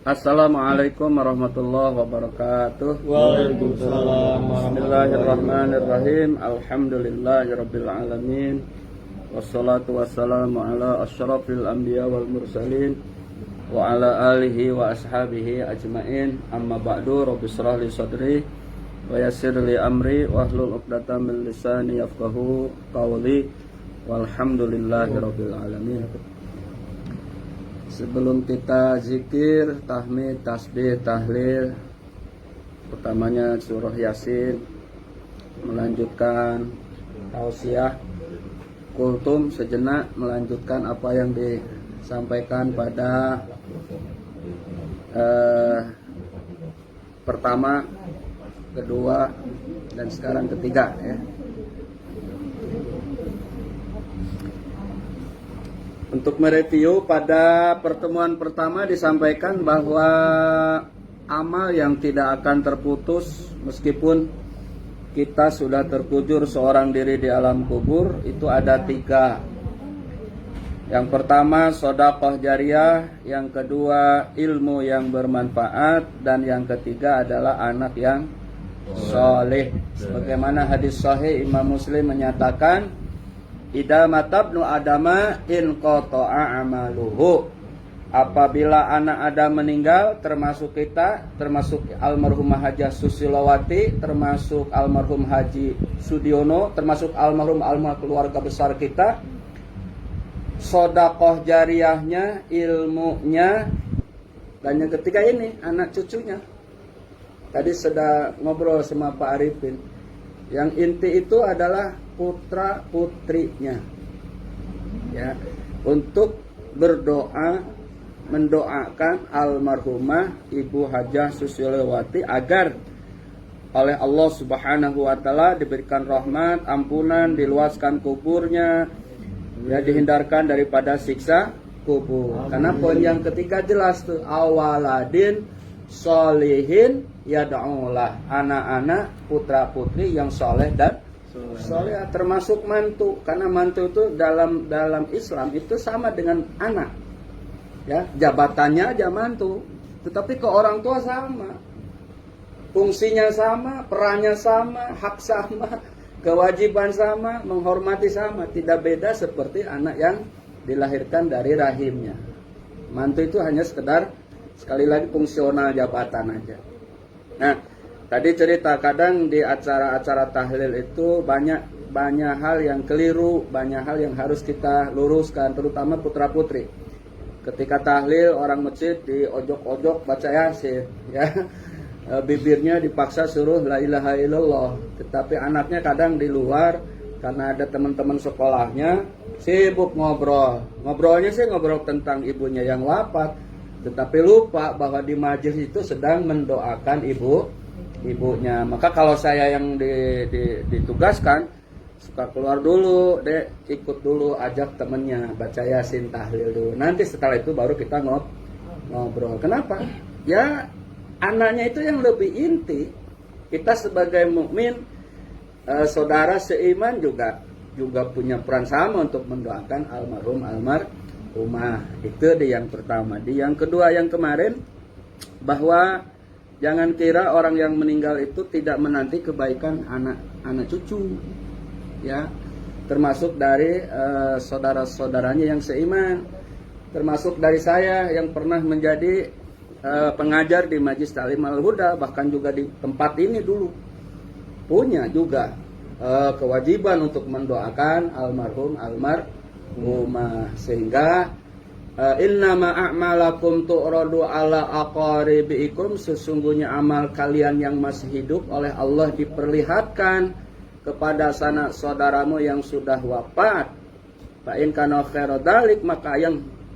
Assalamualaikum warahmatullahi wabarakatuh. Waalaikumsalam. Bismillahirrahmanirrahim. Alhamdulillahirabbil alamin. Wassalatu wassalamu ala asyrafil anbiya wal mursalin wa ala alihi wa ashabihi ajmain. Amma ba'du, rabbi shrah li sadri wa yassir li amri wahlul 'uqdatam min lisani yafqahu qawli. Walhamdulillahirabbil alamin. Sebelum kita zikir, tahmid, tasbih, tahlil, utamanya surah Yasin, melanjutkan tausiah, kultum sejenak, melanjutkan apa yang disampaikan pada pertama, kedua, dan sekarang ketiga, ya. Untuk mereview, pada pertemuan pertama disampaikan bahwa amal yang tidak akan terputus meskipun kita sudah terkubur seorang diri di alam kubur itu ada 3. Yang pertama sedekah jariyah, yang kedua ilmu yang bermanfaat, dan yang ketiga adalah anak yang soleh. Sebagaimana hadis sahih Imam Muslim menyatakan, idza matabnu adama in qata'a amaluhu. Apabila anak Adam meninggal, termasuk kita, termasuk almarhumah Hajah Susilowati, termasuk almarhum Haji Sudiono, termasuk almarhum keluarga besar kita, sedekah jariyahnya, ilmunya, dan yang ketiga ini anak cucunya. Tadi sudah ngobrol sama Pak Arifin. Yang inti itu adalah putra putrinya, ya, untuk berdoa, mendoakan almarhumah Ibu Hajah Susilowati agar oleh Allah Subhanahu wa taala diberikan rahmat, ampunan, diluaskan kuburnya, ya, dihindarkan daripada siksa kubur. Karena poin yang ketiga jelas tuh, awaladin solihin yad'ulah, anak-anak putra putri yang soleh dan soleh, termasuk mantu. Karena mantu itu dalam Islam itu sama dengan anak, ya, jabatannya aja mantu, tetapi ke orang tua sama, fungsinya sama, perannya sama, hak sama, kewajiban sama, menghormati sama, tidak beda seperti anak yang dilahirkan dari rahimnya. Mantu itu hanya sekedar, sekali lagi, fungsional jabatan aja. Nah, tadi cerita kadang di acara-acara tahlil itu banyak hal yang keliru, banyak hal yang harus kita luruskan, terutama putra putri. Ketika tahlil, orang masjid di ojok-ojok baca Yasin, ya, bibirnya dipaksa suruh la ilaha illallah, tetapi anaknya kadang di luar karena ada teman-teman sekolahnya sibuk ngobrolnya sih ngobrol tentang ibunya yang wafat, tetapi lupa bahwa di majelis itu sedang mendoakan ibunya. Maka kalau saya yang ditugaskan, suka keluar dulu, ikut dulu, ajak temennya baca Yasin, tahlil dulu. Nanti setelah itu baru kita ngobrol. Kenapa? Ya, anaknya itu yang lebih inti. Kita sebagai mukmin, saudara seiman juga punya peran sama untuk mendoakan almarhumah. Itu di yang pertama. Di yang kedua, yang kemarin, bahwa jangan kira orang yang meninggal itu tidak menanti kebaikan anak cucu, ya, termasuk dari saudara-saudaranya yang seiman, termasuk dari saya yang pernah menjadi pengajar di Majlis Ta'lim Al-Huda, bahkan juga di tempat ini dulu punya juga kewajiban untuk mendoakan almarhumah, sehingga innama a'malakum tu'radu ala aqaribikum, sesungguhnya amal kalian yang masih hidup oleh Allah diperlihatkan kepada sanak saudaramu yang sudah wafat. Fa in kana khairu dzalik, maka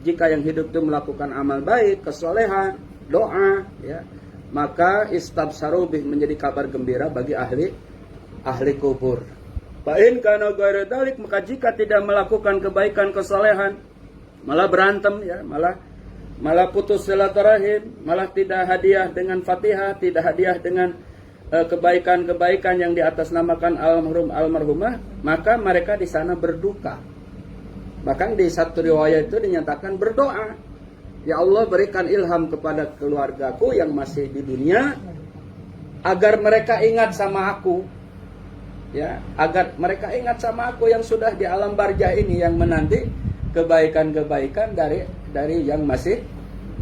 jika yang hidup itu melakukan amal baik, kesolehan, doa, ya, maka istabsaru bih, menjadi kabar gembira bagi ahli kubur. Fa in kana ghairu dzalik, maka jika tidak melakukan kebaikan, kesolehan, malah berantem, ya, malah putus silaturahim, malah tidak hadiah dengan Fatihah, tidak hadiah dengan kebaikan-kebaikan yang diatasnamakan almarhumah, maka mereka di sana berduka. Bahkan di satu riwayat itu dinyatakan berdoa. Ya Allah, berikan ilham kepada keluargaku yang masih di dunia agar mereka ingat sama aku. Ya, agar mereka ingat sama aku yang sudah di alam barzah ini, yang menanti kebaikan-kebaikan dari yang masih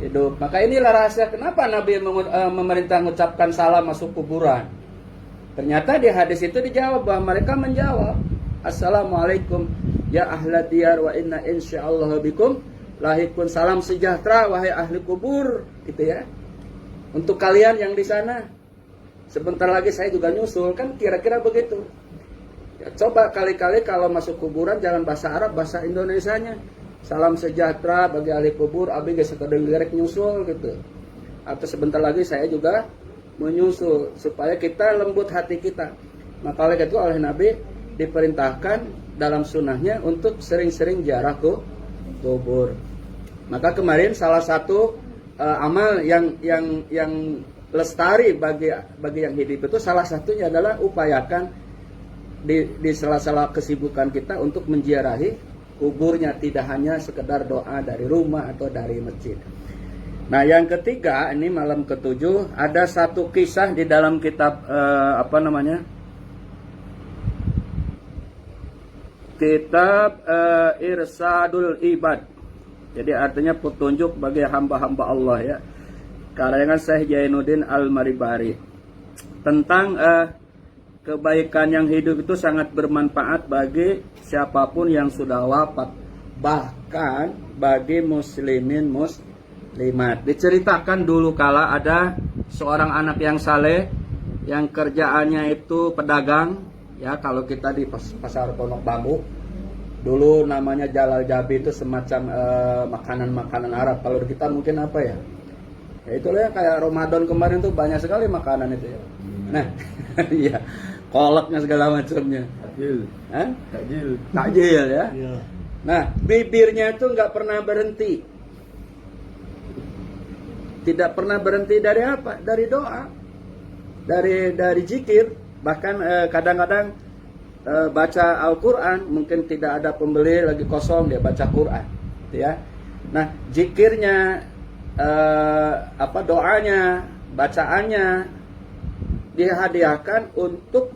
hidup. Maka inilah rahasia kenapa Nabi memerintah mengucapkan salam masuk kuburan. Ternyata di hadis itu dijawab bahwa mereka menjawab, Assalamualaikum ya ahla diyar wa inna insyaallah bikum lahikun, salam sejahtera wahai ahli kubur, gitu ya. Untuk kalian yang di sana, sebentar lagi saya juga nyusul, kan kira-kira begitu. Ya, coba kali-kali kalau masuk kuburan jangan bahasa Arab, bahasa Indonesianya. Salam sejahtera bagi ahli kubur, abi geus sakedeung nyusul gitu. Atau sebentar lagi saya juga menyusul, supaya kita lembut hati kita. Maka oleh itu oleh Nabi diperintahkan dalam sunnahnya untuk sering-sering ziarah ke kubur. Maka kemarin salah satu amal yang lestari bagi yang hidup itu, salah satunya adalah upayakan di sela-sela kesibukan kita untuk menziarahi kuburnya, tidak hanya sekedar doa dari rumah atau dari masjid. Nah, yang ketiga, ini malam ketujuh, ada satu kisah di dalam kitab kitab Irsadul Ibad. Jadi artinya petunjuk bagi hamba-hamba Allah, ya. Karangan Syekh Jainuddin Al-Maribari. Tentang kebaikan yang hidup itu sangat bermanfaat bagi siapapun yang sudah wafat, bahkan bagi muslimin muslimat. Diceritakan dulu kala ada seorang anak yang saleh yang kerjaannya itu pedagang, ya. Kalau kita di pasar Pondok Bambu dulu namanya Jalal Jabi, itu semacam makanan-makanan Arab. Kalau kita mungkin apa ya? Ya itulah, kayak Ramadan kemarin tuh banyak sekali makanan itu, ya. Nah, iya, kolaknya segala macamnya. Takjil, ya. Nah, bibirnya itu nggak pernah berhenti. Tidak pernah berhenti dari apa? Dari doa, dari zikir. Bahkan kadang-kadang baca Al-Quran, mungkin tidak ada pembeli, lagi kosong, dia baca Quran, ya. Nah, zikirnya, doanya, bacaannya dihadiahkan untuk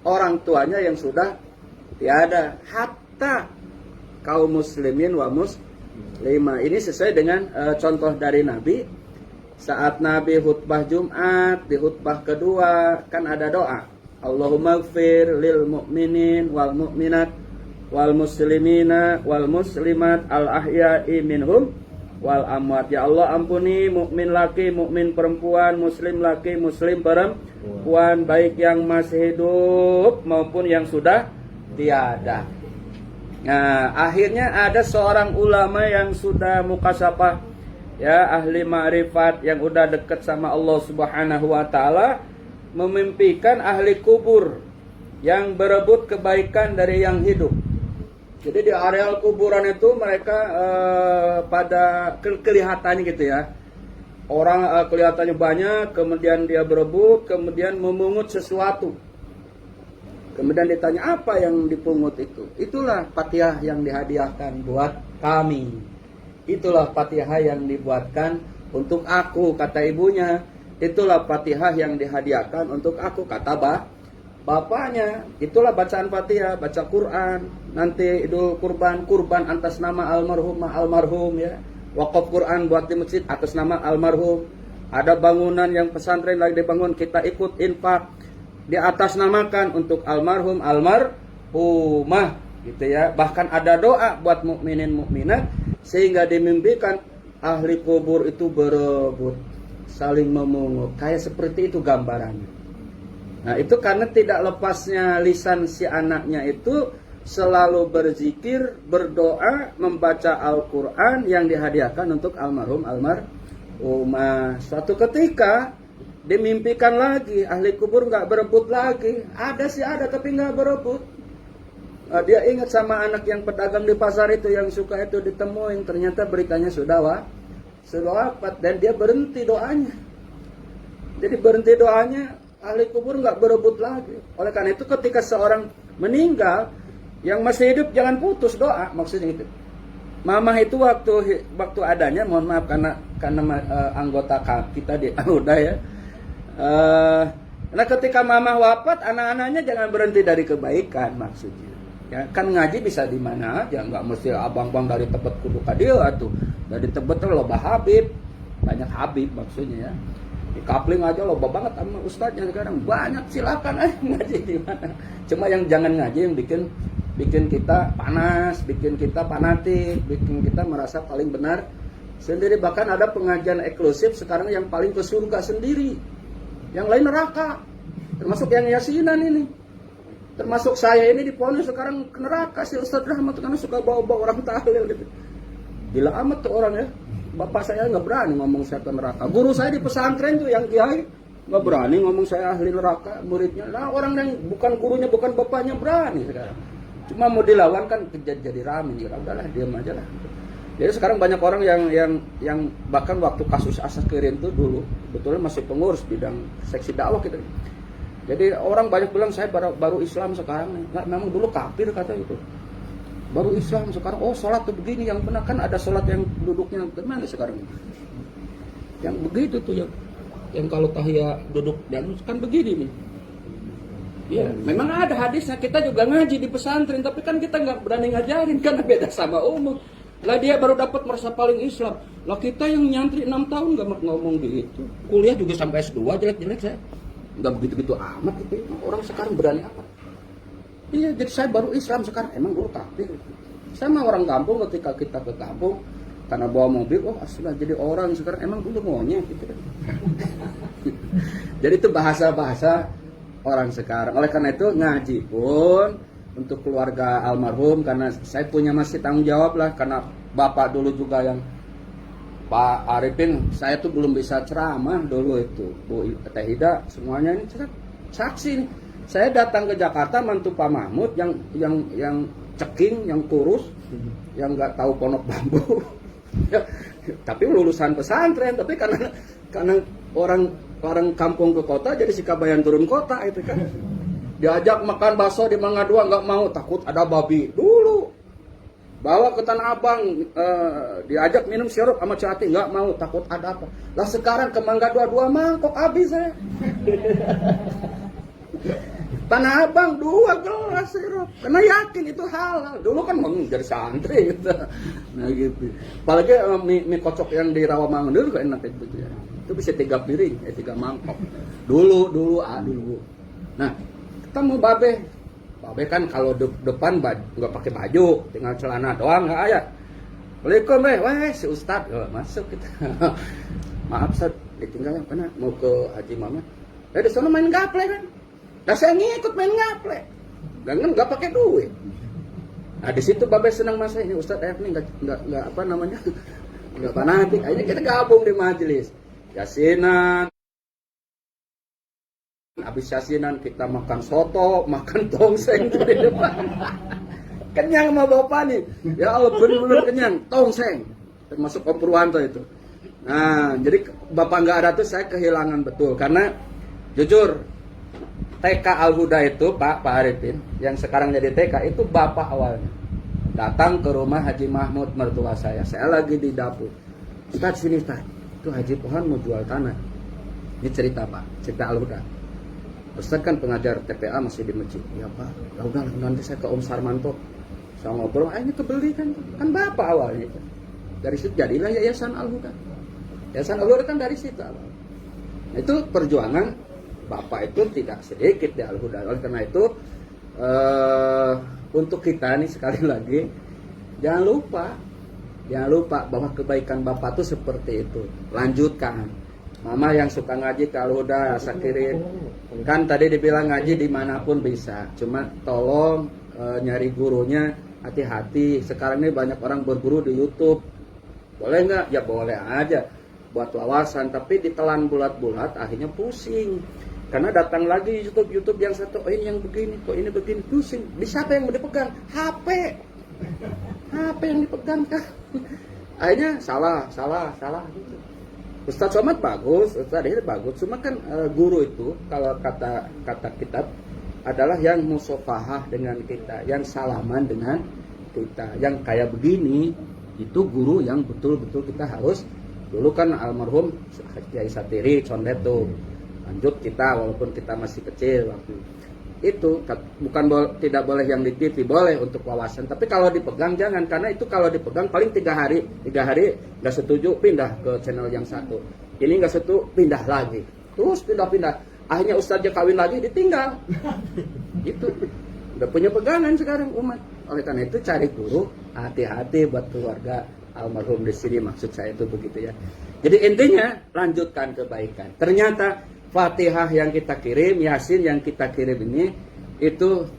orang tuanya yang sudah tiada, hatta kaum muslimin wa muslimah. Ini sesuai dengan contoh dari Nabi. Saat Nabi khutbah Jumat, di khutbah kedua kan ada doa, Allahumma gfir lil mu'minin wal mu'minat wal muslimina wal muslimat al ahya'i minhum wal amwat. Ya Allah, ampuni mukmin laki, mukmin perempuan, muslim laki, muslim perempuan, baik yang masih hidup maupun yang sudah tiada. Nah, akhirnya ada seorang ulama yang sudah mukasyafah, ya, ahli ma'rifat, yang udah dekat sama Allah Subhanahu wa taala, memimpikan ahli kubur yang berebut kebaikan dari yang hidup. Jadi di areal kuburan itu mereka pada kelihatannya gitu, ya. Orang kelihatannya banyak, kemudian dia berebut, kemudian memungut sesuatu. Kemudian ditanya apa yang dipungut itu. Itulah Fatihah yang dihadiahkan buat kami. Itulah Fatihah yang dibuatkan untuk aku, kata ibunya. Itulah Fatihah yang dihadiahkan untuk aku, kata bapaknya. Itulah bacaan Fatihah, baca Quran. Nanti Idul Kurban atas nama almarhum, ya. Wakaf Quran buat di masjid atas nama almarhum. Ada bangunan yang pesantren lagi dibangun, kita ikut infak, di atas namakan untuk almarhumah, gitu ya. Bahkan ada doa buat mukminin mukminat, sehingga dimimpikan ahli kubur itu berebut, saling memungut. Kayak seperti itu gambarannya. Nah, itu karena tidak lepasnya lisan si anaknya itu selalu berzikir, berdoa, membaca Al-Quran yang dihadiahkan untuk almarhumah. Suatu ketika dimimpikan lagi, ahli kubur nggak berebut lagi. Ada sih ada, tapi nggak berebut. Dia ingat sama anak yang pedagang di pasar itu, yang suka itu ditemuin. Ternyata beritanya sudah wafat, dan dia berhenti doanya. Jadi berhenti doanya, ahli kubur nggak berebut lagi. Oleh karena itu ketika seorang meninggal, yang masih hidup jangan putus doa, maksudnya itu. Mamah itu waktu adanya, mohon maaf karena anggota kita di Al-Huda ya. Nah ketika mamah wafat, anak-anaknya jangan berhenti dari kebaikan maksudnya. Ya, kan ngaji bisa di mana aja, nggak mesti abang-abang dari Tebet kudu kadil atuh. Dari Tebet tuh loba Habib, banyak Habib maksudnya ya. Di Kapling aja loba banget sama ustadznya sekarang, banyak, silakan ngaji di mana. Cuma yang jangan ngaji yang bikin kita panas, bikin kita fanatik, bikin kita merasa paling benar sendiri. Bahkan ada pengajian eksklusif sekarang yang paling ke surga sendiri, yang lain neraka, termasuk yang yasinan ini, termasuk saya ini diponis sekarang ke neraka si Ustadz Rahmat karena suka bawa-bawa orang tahlil gitu. Gila amat tuh orang ya. Bapak saya nggak berani ngomong saya ke neraka. Guru saya di pesantren tuh yang kiai nggak berani ngomong saya ahli neraka, muridnya. Nah orang yang bukan gurunya, bukan bapaknya berani sekarang. Cuma mau dilawan kan jadi rame. Ya udahlah, diam aja lah. Jadi sekarang banyak orang yang bahkan waktu kasus Asakirin itu dulu betulnya masih pengurus bidang seksi dakwah gitu. Jadi orang banyak bilang saya baru Islam sekarang. Nggak, memang dulu kafir kata itu. Baru Islam sekarang, oh sholat tuh begini yang benar, kan ada sholat yang duduknya gimana sekarang? Yang begitu tuh yang kalau tahiyah duduk dan kan begini nih. Ya, memang ada hadisnya, kita juga ngaji di pesantren, tapi kan kita nggak berani ngajarin karena beda sama umum. Lah dia baru dapat merasa paling Islam. Lah kita yang nyantri 6 tahun nggak ngomong gitu. Kuliah juga sampai S2 jelek-jelek saya. Nggak begitu-begitu amat gitu. Orang sekarang berani apa? Iya, jadi saya baru Islam sekarang, emang dulu kafir. Sama orang kampung ketika kita ke kampung, karena bawa mobil, oh sudah jadi orang sekarang, emang dulu maunya gitu. Jadi itu bahasa-bahasa orang sekarang. Oleh karena itu ngaji pun untuk keluarga almarhum, karena saya punya masih tanggung jawab lah, karena bapak dulu juga yang Pak Arifin, saya tuh belum bisa ceramah dulu itu. Bu Teh Hida, semuanya ini saksi nih. Saya datang ke Jakarta mantu Pak Mahmud yang ceking, yang kurus, yang nggak tahu ponok bambu. Ya, tapi lulusan pesantren, tapi karena orang kampung ke kota jadi si Kabayan turun kota itu kan. Diajak makan bakso di Mangga 2 nggak mau, takut ada babi. Dulu bawa ke Tanah Abang, diajak minum sirup sama Cati nggak mau, takut ada apa. Lah sekarang ke Mangga 2 mangkok habis saya. Tanah Abang 2 gelas sirup, karena yakin itu halal. Dulu kan mau jadi santri gitu. Nah gitu. Apalagi mie kocok yang di Rawamangun dulu kan enak itu ya. Itu bisa 3 piring, 3 mangkok. Dulu. Nah, ketemu Babe kan kalau depan nggak pakai baju, tinggal celana doang nggak ada. Waalaikumsalam, weh si Ustad, masuk kita. Maaf Ustad, ditinggalin pernah mau ke Haji Mamat. Di sana main gaple kan. Nah saya ngikut main ngaple, nggak pakai duit. Nah di situ Babe senang masa ini Ustadz ini nggak apa namanya nggak fanatik. Akhirnya kita gabung di majelis yasinan. Habis yasinan kita makan soto, makan tongseng di depan. Kenyang sama bapak nih, ya Allah benar-benar kenyang, tongseng. Termasuk Om Purwanto itu. Nah jadi bapak nggak ada tuh saya kehilangan betul karena jujur. TK Al-Huda itu Pak Arifin yang sekarang jadi TK itu bapak awalnya datang ke rumah Haji Mahmud mertua saya lagi di dapur. Ustaz sini Ustaz, itu Haji Pohan mau jual tanah. Ini cerita Pak, cerita Al-Huda. Ustaz kan pengajar TPA masih di masjid. Ya Pak, ya udah nanti saya ke Om Sarmanto, saya ngobrol, ini kebeli kan bapak awalnya. Dari situ jadilah Yayasan Al-Huda. Yayasan Al-Huda kan dari situ awal. Itu perjuangan Bapak itu tidak sedikit di Al-Huda. Oleh karena itu untuk kita nih sekali lagi jangan lupa bahwa kebaikan Bapak itu seperti itu. Lanjutkan. Mama yang suka ngaji ke Al-Huda, Sakirin. Kan tadi dibilang ngaji dimanapun bisa. Cuma tolong nyari gurunya hati-hati. Sekarang ini banyak orang berguru di YouTube. Boleh nggak? Ya boleh aja. Buat wawasan. Tapi ditelan bulat-bulat akhirnya pusing. Karena datang lagi YouTube yang satu, oh ini yang begini, kok ini begini, pusing. Di siapa yang dipegang? HP yang dipegang kan. Akhirnya salah gitu. Ustadz Somad bagus, Ustadz ini bagus. Cuma kan guru itu kalau kata kitab adalah yang musofahah dengan kita, yang salaman dengan kita, yang kayak begini Itu guru yang betul-betul kita harus, dulu kan almarhum Kiai Satiri condet tuh, lanjut kita walaupun kita masih kecil waktu itu, bukan tidak boleh yang di TV, boleh untuk wawasan, tapi kalau dipegang jangan, karena itu kalau dipegang paling 3 hari nggak setuju pindah ke channel yang satu, ini nggak setuju pindah lagi, terus pindah-pindah, akhirnya ustaznya kawin lagi ditinggal. Itu udah punya pegangan sekarang umat. Oleh karena itu cari guru, hati-hati buat keluarga almarhum di sini, maksud saya itu begitu ya. Jadi intinya lanjutkan kebaikan. Ternyata Fatihah yang kita kirim, Yasin yang kita kirim ini, itu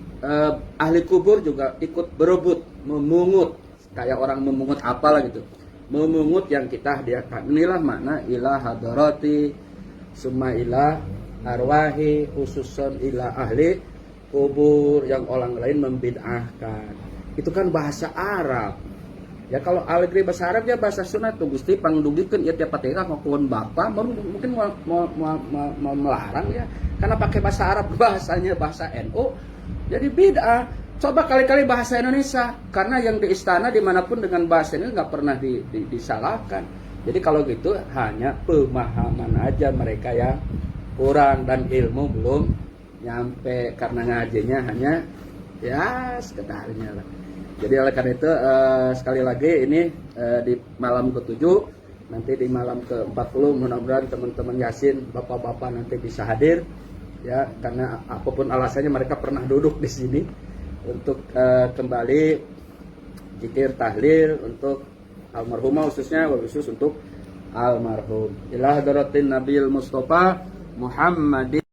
ahli kubur juga ikut berebut, memungut, kayak orang memungut apalah gitu, memungut yang kita hadiahkan. Inilah makna ilah hadarati summa ilah arwahi khususan ilah ahli kubur, yang orang lain membid'ahkan. Itu kan bahasa Arab. Ya kalau alegri bahasa Arab ya bahasa Sunda tuh Gusti pangdugikeun ieu tiap Fatihah maupun Bapa mungkin mau melarang ya. Karena pakai bahasa Arab, bahasanya bahasa NU. Jadi bid'ah. Coba kali-kali bahasa Indonesia, karena yang di istana dimanapun dengan bahasa ini nggak pernah disalahkan. Jadi kalau gitu hanya pemahaman aja mereka yang kurang dan ilmu belum nyampe, karena ngajinya hanya ya sekedarnya lah. Jadi oleh karena itu sekali lagi ini di malam ke-7, nanti di malam ke-40 mudah-mudahan teman-teman Yasin, bapak-bapak nanti bisa hadir ya, karena apapun alasannya mereka pernah duduk di sini untuk kembali zikir tahlil untuk almarhumah, khususnya khusus untuk almarhum. Ila hadratin Nabil Mustafa Muhammadin